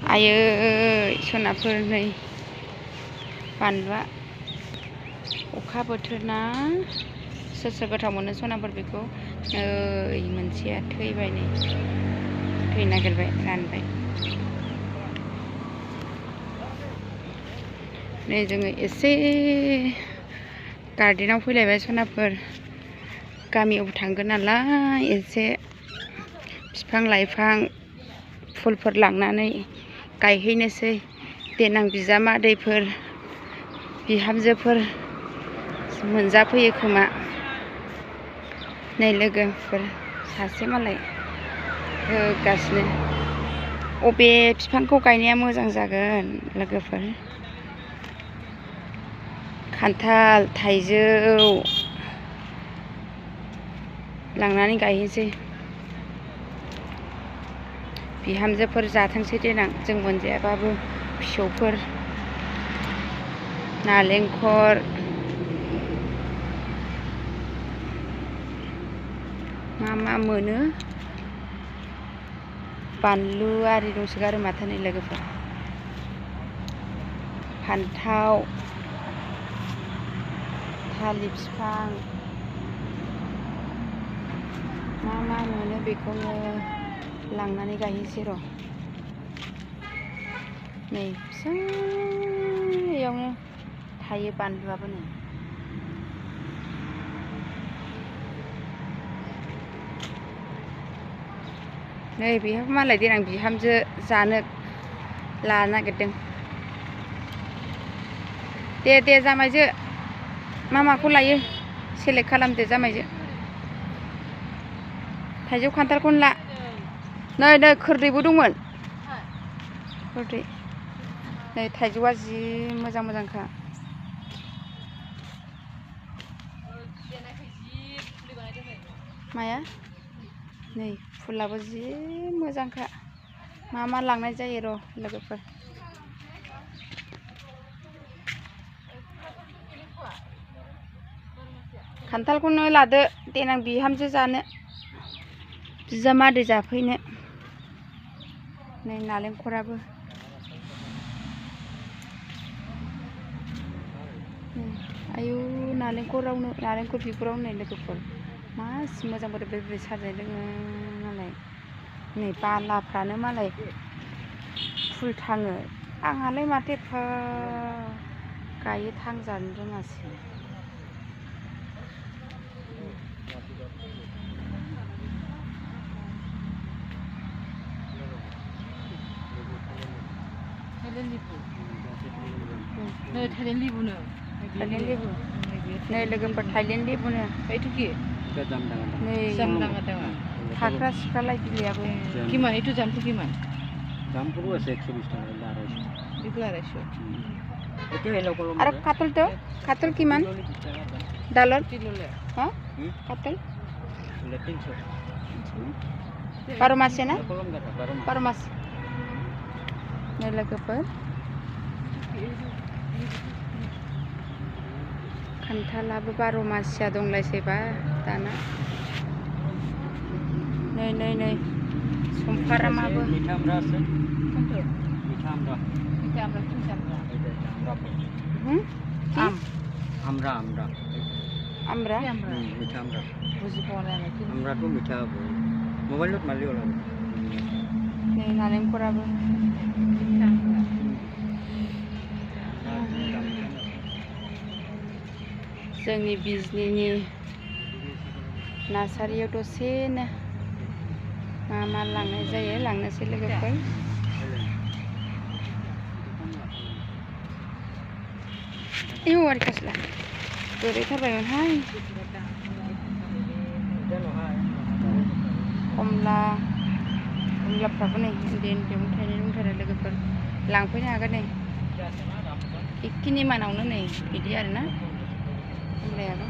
आयै सनाफोर नै बानलुआ अखा बोथोर ना सोर सोर गोथाव मोनो सनाफोर बेखौ नै मोनसेया थैबाय नै थैनो नागिरबाय रानबाय नै जोङो एसे गार्डेनाव फैलायबाय सनाफोर गामियाव थांगोन नालाय एसे बिफां लाइफां फुलफोर लांनानै गायहैनोसै देनां बिजामादैफोर बिहामजोफोर मोनजाफैयो खोमा नै लोगोफोर सासे मालाय होगासिनो अबे बिफांखौ गायनाया मोजां जागोन लोगोफोर खान्थाल थाइजौ लांनानै गायहैनोसै बिहामजोफोर जाथोंसै देनां जों मोनजायाबाबो फिसौफोर नालेंखर मा मोनो बानलु आरि दंसोगारो माथो नै लोगोफोर फान्थाव थालिर बिफां मा मोनो बेखौनो लांनानै गायहैसै र' नै फिसायावनो थायो बानलुआबो नै बेहाबो मालाय देनां बिहामजो जानो लानो नागिरदों दे जामायजो माखौ लायो सेलेक्ट खालामदो जामायजो थाइजौ खान्थालखौनो ला नै खोरदैबो दंमोन खोरदै नै थाइजौआ जि मोजांखा माया नै फुलाबो जि मोजांखा मा लांनाय जायो र' लोगोफोर खान्थालखौनो लादो देनां बिहामजो जानो बिजामादै जाफैनो नै नालेंखराबो आयु नालेंखर बिगुरावनो नै लोगोफोर मासि मोजां बोरै साजाय लोङो मालाय नै बालाफ्रानो मालाय फुल थाङो आंहालाय माथो एफा गायो थांजानो रोङासै थाइलेण्ड लेबु नै लोगोफोर थाइलेण्ड लेबुनो नै फाख्रा सिख्रालाय बिलाइयाबो किमान itu jamku kiman jamku আছে 120 টাকা itu 250 itu hello kolom আর কাতল কিমান ডালত হ্যাঁ কাতল 300 12 মাসে না kolom kata 12 মাস नै लोगोफोर खान्थालाबो 12 मासिया दंलायसैबा दाना नै समफ्रामाबो मीठा आमरा আছে मीठा आमरा आमरा আমরা मीठा आमरा buzi pone ana kin आमरा तो मीठा हो मोबाइल नोट मारली होला नै नालेंखराबो जोंनि बिजनिनि नार्सारियाव दसेनो मा लांनाय जायो लांनोसै लोगोफोर आयौ आरो खासला गोलैथारबायमोनहाय कमलाफ्राबो नै उन्दैयावनो थायनाय दंथारो लोगोफोर लांफैनो हागोन नै एखिनि मानावनो नै बिदि आरोना कमलायाबो